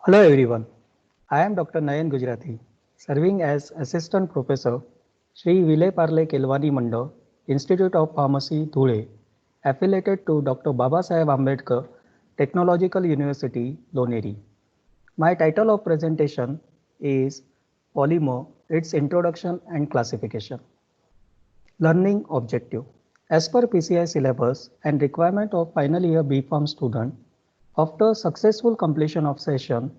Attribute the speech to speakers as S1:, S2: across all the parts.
S1: Hello everyone, I am Dr. Nayan Gujarati, serving as Assistant Professor, Sri Vile Parle Kelwani Mandal, Institute of Pharmacy, Dhule, affiliated to Dr. Babasaheb Ambedkar, Technological University, Loneri. My title of presentation is Polymer, its Introduction and Classification. Learning Objective. As per PCI syllabus and requirement of final year B.Pharm student, after successful completion of session,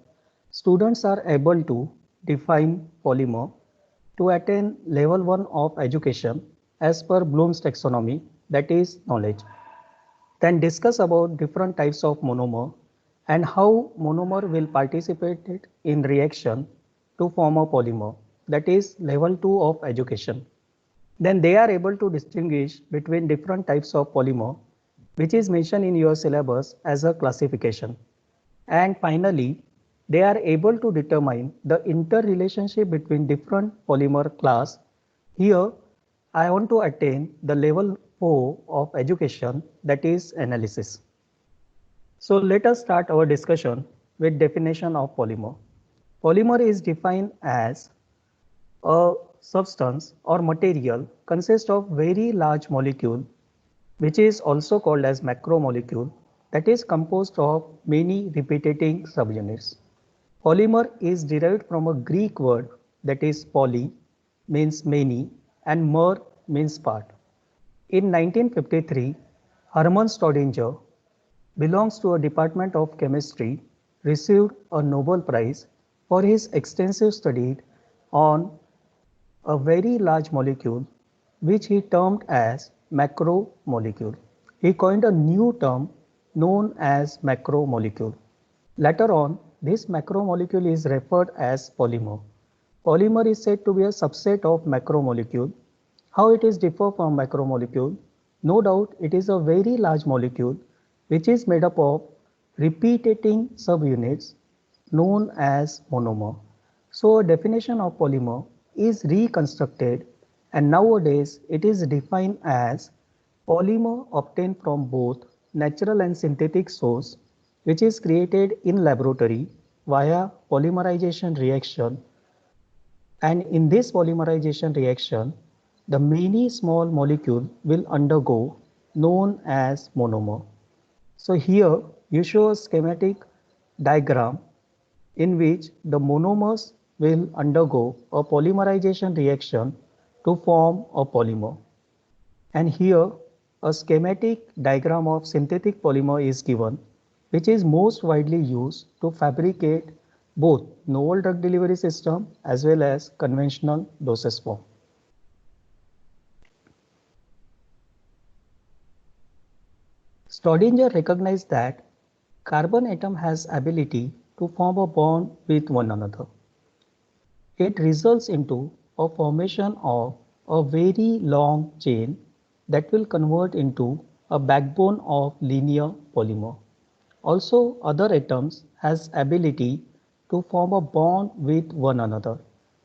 S1: students are able to define polymer to attain level 1 of education as per Bloom's taxonomy, that is knowledge. Then discuss about different types of monomer and how monomer will participate in reaction to form a polymer, that is level 2 of education. Then they are able to distinguish between different types of polymer, which is mentioned in your syllabus as a classification. And finally, they are able to determine the interrelationship between different polymer class. Here, I want to attain the level 4 of education, that is analysis. So let us start our discussion with definition of polymer. Polymer is defined as a substance or material consists of very large molecule, which is also called as macromolecule, that is composed of many repeating subunits. Polymer is derived from a Greek word, that is poly means many and mer means part. In 1953, Hermann Staudinger belongs to a department of chemistry, received a Nobel Prize for his extensive study on a very large molecule, which he termed as macromolecule. He coined a new term known as macromolecule. Later on, this macromolecule is referred as polymer. Polymer is said to be a subset of macromolecule. How it is differ from macromolecule? No doubt it is a very large molecule which is made up of repeating subunits known as monomer. So a definition of polymer is reconstructed, and nowadays it is defined as polymer obtained from both natural and synthetic source, which is created in laboratory via polymerization reaction. And in this polymerization reaction, the many small molecule will undergo known as monomer. So here you show a schematic diagram in which the monomers will undergo a polymerization reaction to form a polymer. And here a schematic diagram of synthetic polymer is given, which is most widely used to fabricate both novel drug delivery system as well as conventional dosage form. Staudinger recognized that carbon atom has ability to form a bond with one another. It results into a formation of a very long chain that will convert into a backbone of linear polymer. Also, other atoms has ability to form a bond with one another,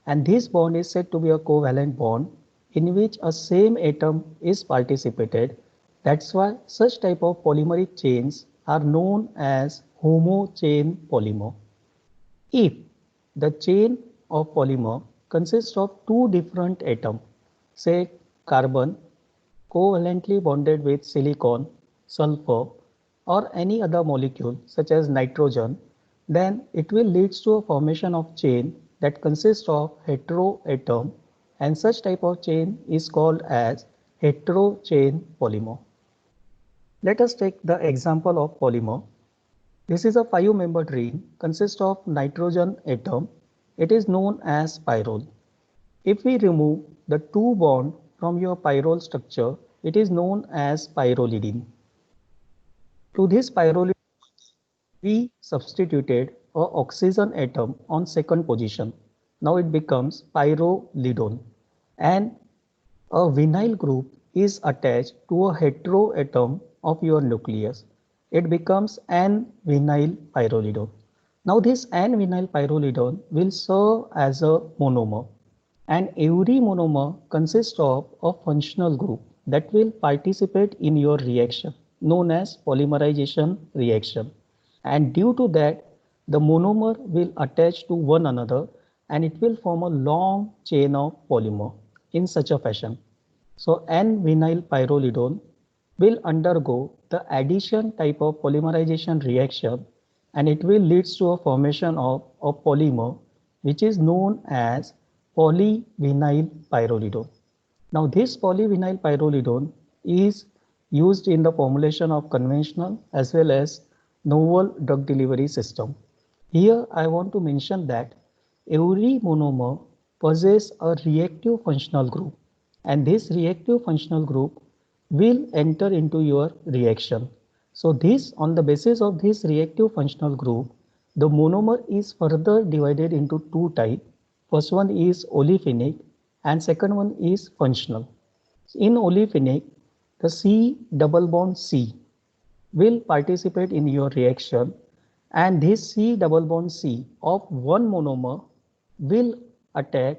S1: and this bond is said to be a covalent bond in which a same atom is participated. That's why such type of polymeric chains are known as homo chain polymer. If the chain of polymer consists of two different atoms, say carbon covalently bonded with silicon, sulfur, or any other molecule such as nitrogen, then it will lead to a formation of chain that consists of heteroatom, and such type of chain is called as heterochain polymer. Let us take the example of polymer. This is a 5-membered ring consists of nitrogen atom. It is known as pyrrole. If we remove the two bond from your pyrrole structure, it is known as pyrrolidine. To this pyrrolidine, we substituted a oxygen atom on second position. Now it becomes pyrrolidone, and a vinyl group is attached to a heteroatom of your nucleus. It becomes N-vinyl pyrrolidone. Now this N-vinyl pyrrolidone will serve as a monomer, and every monomer consists of a functional group that will participate in your reaction known as polymerization reaction. And due to that, the monomer will attach to one another and it will form a long chain of polymer in such a fashion. So N-vinyl pyrrolidone will undergo the addition type of polymerization reaction and it will lead to a formation of a polymer which is known as polyvinyl pyrrolidone. Now this polyvinyl pyrrolidone is used in the formulation of conventional as well as novel drug delivery system. Here I want to mention that every monomer possesses a reactive functional group and this reactive functional group will enter into your reaction. So this, on the basis of this reactive functional group, the monomer is further divided into two types. First one is olefinic and second one is functional. In olefinic, the C double bond C will participate in your reaction and this C double bond C of one monomer will attack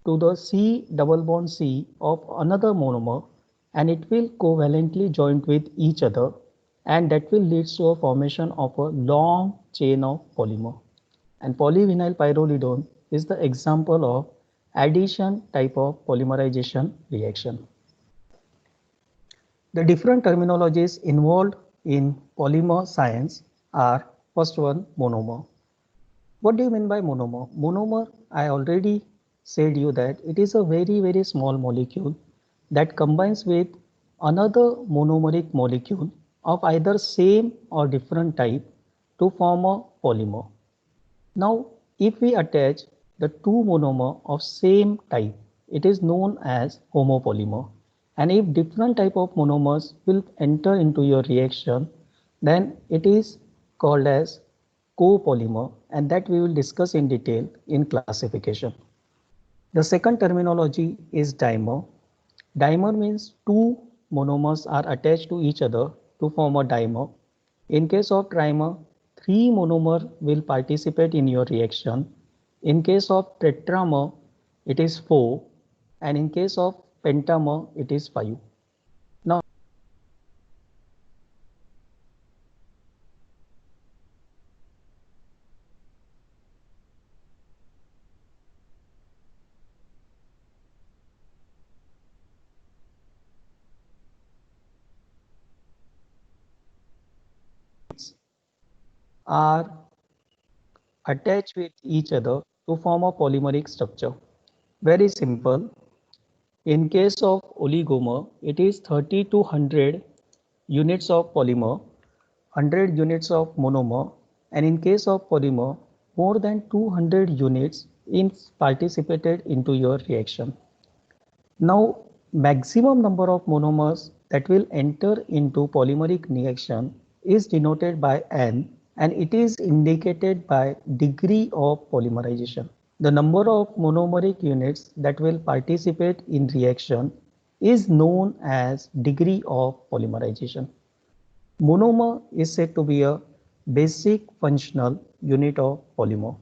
S1: to the C double bond C of another monomer and it will covalently join with each other and that will lead to a formation of a long chain of polymer. And polyvinyl pyrrolidone is the example of addition type of polymerization reaction. The different terminologies involved in polymer science are first one monomer. What do you mean by monomer? Monomer, I already said you that it is a very small molecule that combines with another monomeric molecule of either same or different type to form a polymer. Now, if we attach the two monomer of same type, it is known as homopolymer. And if different type of monomers will enter into your reaction, then it is called as copolymer and that we will discuss in detail in classification. The second terminology is dimer. Dimer means two monomers are attached to each other to form a dimer. In case of trimer, three monomer will participate in your reaction. In case of tetramer, it is 4 and in case of pentamer, it is 5. Now, are attached with each other to form a polymeric structure. Very simple. In case of oligomer, it is 30 to 100 units of polymer, 100 units of monomer, and in case of polymer, more than 200 units in participated into your reaction. Now, maximum number of monomers that will enter into polymeric reaction is denoted by N and it is indicated by degree of polymerization. The number of monomeric units that will participate in reaction is known as degree of polymerization. Monomer is said to be a basic functional unit of polymer.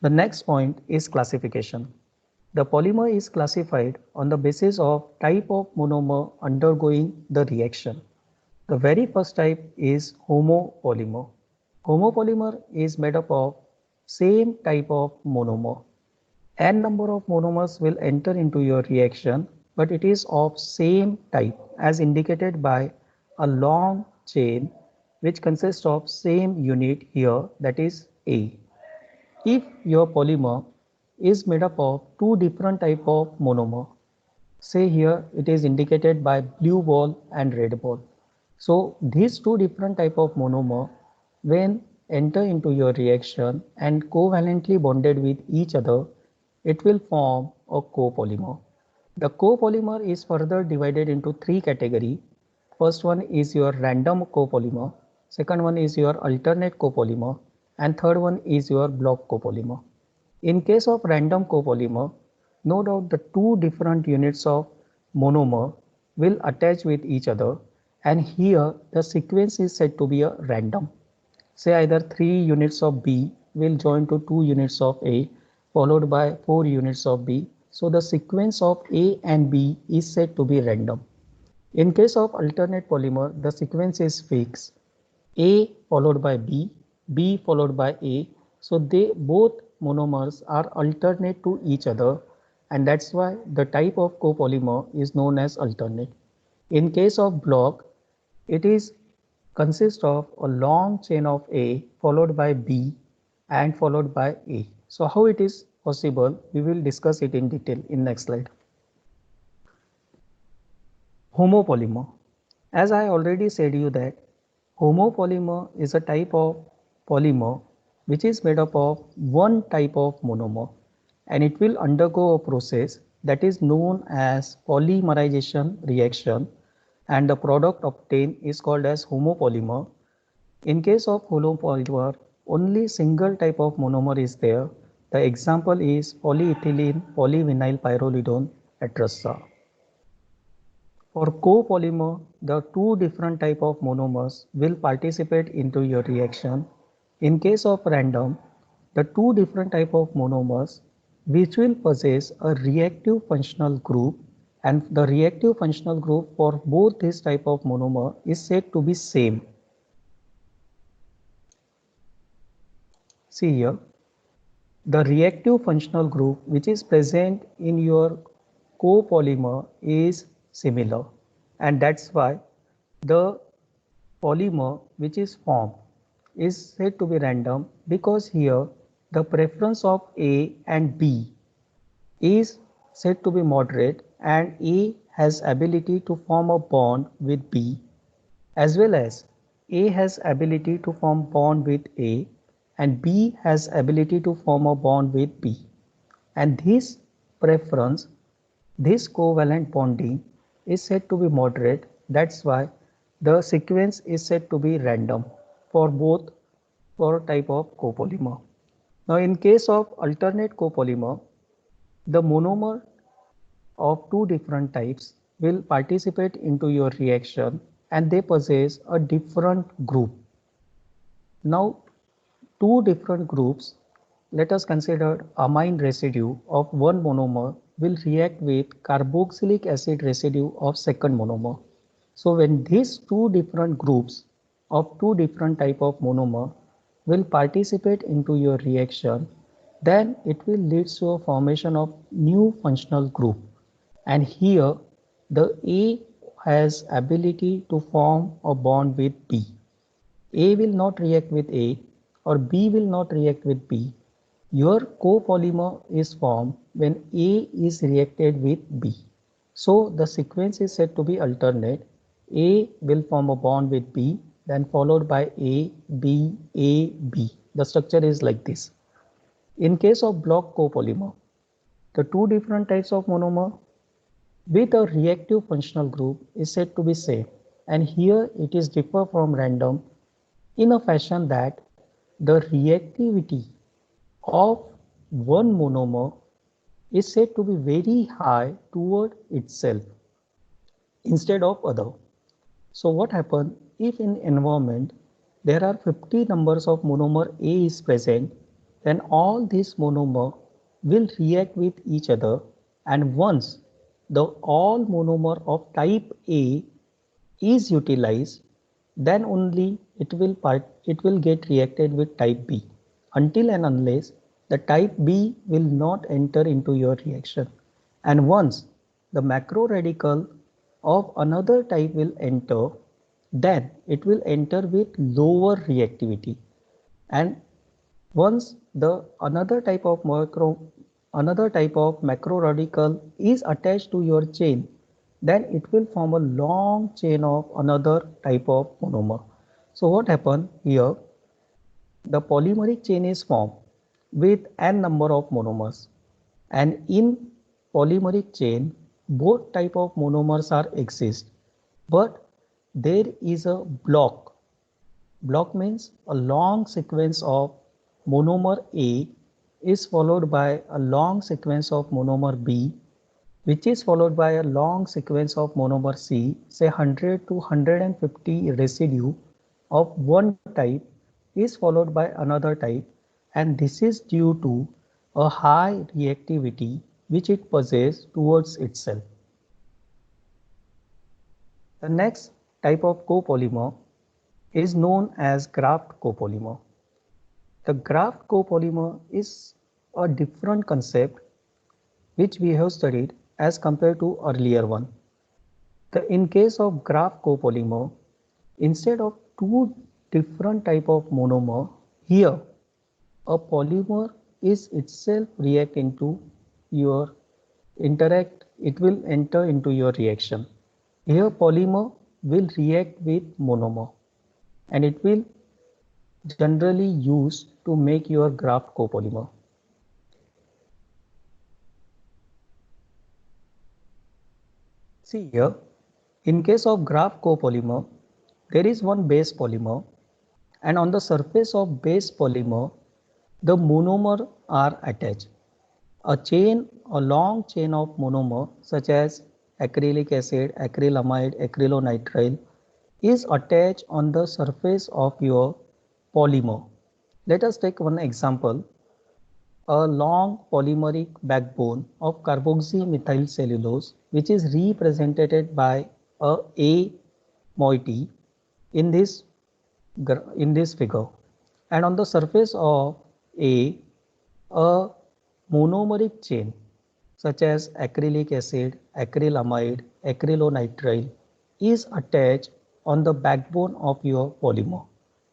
S1: The next point is classification. The polymer is classified on the basis of type of monomer undergoing the reaction. The very first type is homopolymer. Homopolymer is made up of same type of monomer. N number of monomers will enter into your reaction, but it is of same type as indicated by a long chain which consists of same unit here, that is A. If your polymer is made up of two different type of monomer, say here it is indicated by blue ball and red ball. So these two different type of monomer when enter into your reaction and covalently bonded with each other, it will form a copolymer. The copolymer is further divided into three categories. First one is your random copolymer, second one is your alternate copolymer, and third one is your block copolymer. In case of random copolymer, no doubt the two different units of monomer will attach with each other and here the sequence is said to be a random. Say either 3 units of B will join to 2 units of A followed by 4 units of B. So the sequence of A and B is said to be random. In case of alternate polymer, the sequence is fixed. A followed by B, B followed by A. So they both monomers are alternate to each other, and that's why the type of copolymer is known as alternate. In case of block, it is consists of a long chain of A followed by B and followed by A. So how it is possible, we will discuss it in detail in next slide. Homopolymer. As I already said you that homopolymer is a type of polymer which is made up of one type of monomer, and it will undergo a process that is known as polymerization reaction, and the product obtained is called as homopolymer. In case of homopolymer, only single type of monomer is there. The example is polyethylene polyvinyl pyrrolidone etrusa. For copolymer, the two different type of monomers will participate into your reaction. In case of random, the two different type of monomers which will possess a reactive functional group, and the reactive functional group for both this type of monomer is said to be same. See here, the reactive functional group which is present in your copolymer is similar, and that's why the polymer which is formed is said to be random, because here the preference of A and B is said to be moderate, and A has ability to form a bond with B, as well as A has ability to form bond with A and B has ability to form a bond with B. And this preference, this covalent bonding is said to be moderate. That's why the sequence is said to be random for both for type of copolymer. Now in case of alternate copolymer, the monomer of two different types will participate into your reaction and they possess a different group. Now two different groups, let us consider amine residue of one monomer will react with carboxylic acid residue of second monomer. So when these two different groups of two different type of monomer will participate into your reaction, then it will lead to a formation of new functional group. And here the A has ability to form a bond with B. A will not react with A or B will not react with B. Your copolymer is formed when A is reacted with B. So the sequence is said to be alternate. A will form a bond with B, then followed by A, B, A, B. The structure is like this. In case of block copolymer, the two different types of monomer with a reactive functional group is said to be same, and here it is differ from random in a fashion that the reactivity of one monomer is said to be very high toward itself instead of other. So what happens if in environment there are 50 numbers of monomer A is present, then all these monomer will react with each other, and once the all monomer of type A is utilized, then only it will get reacted with type B, until and unless the type B will not enter into your reaction. And once the macro radical of another type will enter, then it will enter with lower reactivity. And once the another type of macro radical is attached to your chain, then it will form a long chain of another type of monomer. So what happens here? The polymeric chain is formed with n number of monomers, and in polymeric chain both type of monomers are exist, but there is a block. Block means a long sequence of monomer A is followed by a long sequence of monomer B, which is followed by a long sequence of monomer C, say 100 to 150 residue of one type is followed by another type, and this is due to a high reactivity which it possesses towards itself. The next type of copolymer is known as graft copolymer. The graft copolymer is a different concept which we have studied as compared to earlier one. In case of graft copolymer, instead of two different type of monomer, here a polymer is itself react into your interact, it will enter into your reaction. Here polymer will react with monomer and it will generally used to make your graft copolymer. See here, in case of graft copolymer, there is one base polymer and on the surface of base polymer, the monomer are attached. A long chain of monomer such as acrylic acid, acrylamide, acrylonitrile is attached on the surface of your polymer. Let us take one example. A long polymeric backbone of carboxymethyl cellulose which is represented by a moiety in this figure, and on the surface of a monomeric chain such as acrylic acid, acrylamide, acrylonitrile is attached on the backbone of your polymer.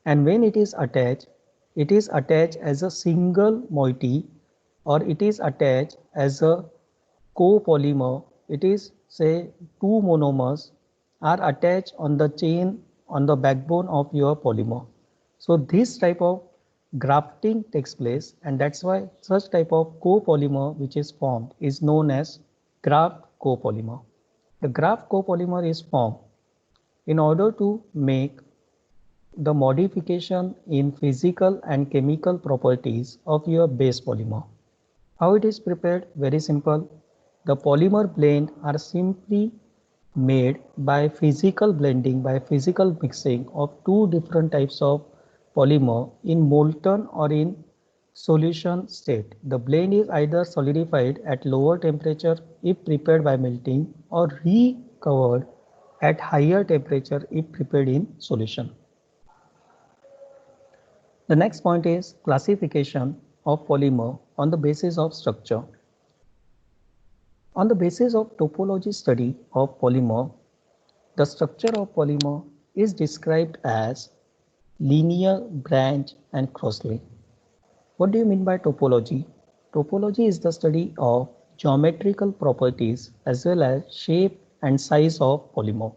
S1: And when it is attached as a single moiety or it is attached as a copolymer. It is say two monomers are attached on the chain on the backbone of your polymer. So this type of grafting takes place and that's why such type of copolymer which is formed is known as graft copolymer. The graft copolymer is formed in order to make the modification in physical and chemical properties of your base polymer. How it is prepared? Very simple. The polymer blend are simply made by physical blending, by physical mixing of two different types of polymer in molten or in solution state. The blend is either solidified at lower temperature if prepared by melting or recovered at higher temperature if prepared in solution. The next point is classification of polymer on the basis of structure. On the basis of topology study of polymer, the structure of polymer is described as linear, branch and cross-link. What do you mean by topology? Topology is the study of geometrical properties as well as shape and size of polymer.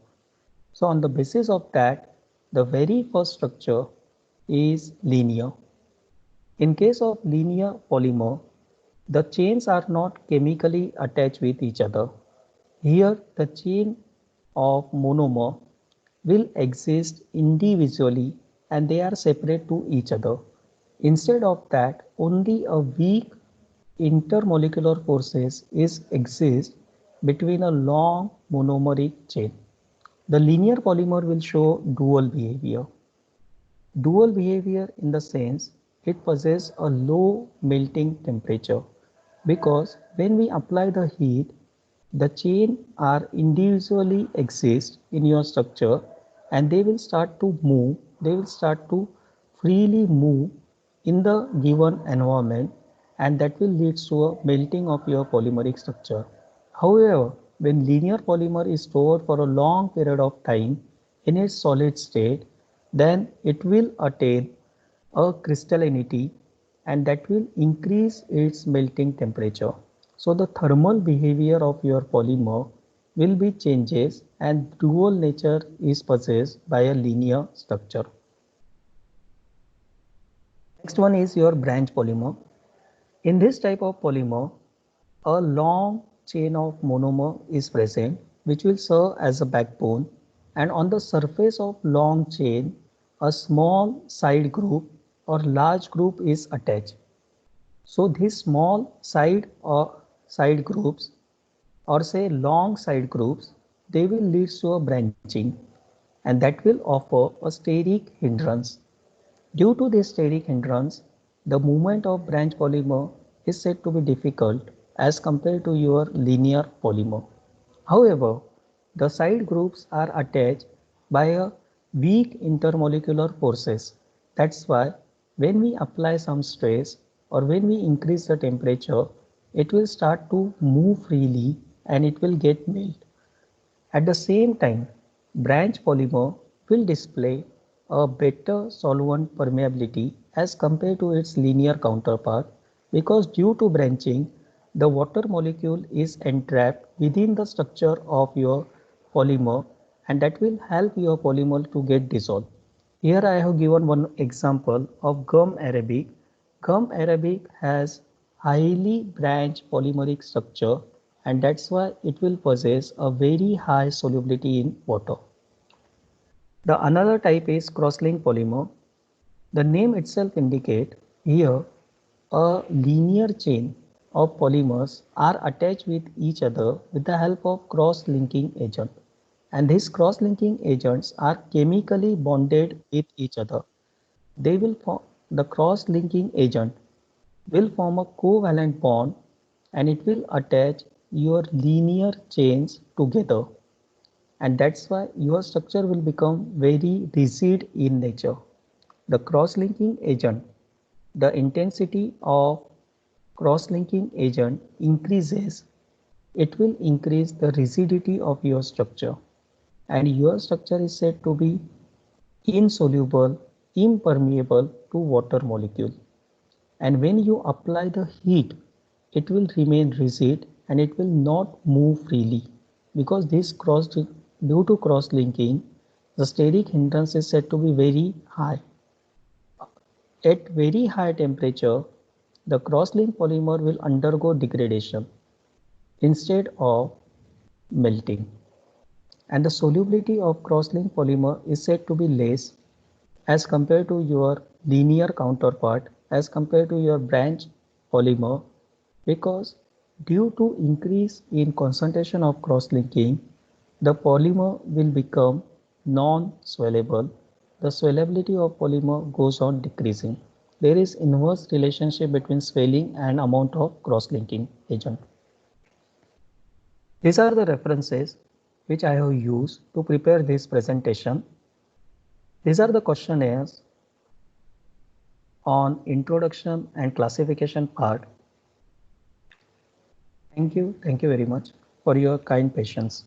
S1: So on the basis of that, the very first structure is linear. In case of linear polymer, the chains are not chemically attached with each other. Here, the chain of monomer will exist individually and they are separate to each other. Instead of that, only a weak intermolecular forces exist between a long monomeric chain. The linear polymer will show dual behavior. Dual behavior in the sense it possesses a low melting temperature because when we apply the heat, the chain are individually exist in your structure and they will start to move, they will start to freely move in the given environment and that will lead to a melting of your polymeric structure. However, when linear polymer is stored for a long period of time in its solid state, then it will attain a crystallinity and that will increase its melting temperature. So the thermal behavior of your polymer will be changes and dual nature is possessed by a linear structure. Next one is your branch polymer. In this type of polymer, a long chain of monomer is present which will serve as a backbone, and on the surface of long chain a small side group or large group is attached. So these small side groups or say long side groups, they will lead to a branching and that will offer a steric hindrance. Due to this steric hindrance, the movement of branch polymer is said to be difficult as compared to your linear polymer. However, the side groups are attached by a weak intermolecular forces. That's why When we apply some stress or when we increase the temperature, it will start to move freely and it will get melt. At the same time, branch polymer will display a better solvent permeability as compared to its linear counterpart, because due to branching, the water molecule is entrapped within the structure of your polymer, and that will help your polymer to get dissolved. Here I have given one example of gum arabic. Gum arabic has highly branched polymeric structure, and that's why it will possess a very high solubility in water. The another type is cross-linked polymer. The name itself indicates here a linear chain of polymers are attached with each other with the help of cross-linking agent, and these cross-linking agents are chemically bonded with each other. They will form the cross-linking agent will form a covalent bond, and it will attach your linear chains together, and that's why your structure will become very rigid in nature. The cross-linking agent, the intensity of cross-linking agent increases, it will increase the rigidity of your structure, and your structure is said to be insoluble, impermeable to water molecule. And when you apply the heat, it will remain rigid and it will not move freely, because this cross due to cross linking, the steric hindrance is said to be very high. At very high temperature, the cross-linked polymer will undergo degradation instead of melting, and the solubility of cross-linked polymer is said to be less as compared to your linear counterpart, as compared to your branch polymer, because due to increase in concentration of cross-linking, the polymer will become non-swellable. The swellability of polymer goes on decreasing. There is inverse relationship between swelling and amount of cross-linking agent. These are the references which I have used to prepare this presentation. These are the questionnaires on introduction and classification part. Thank you very much for your kind patience.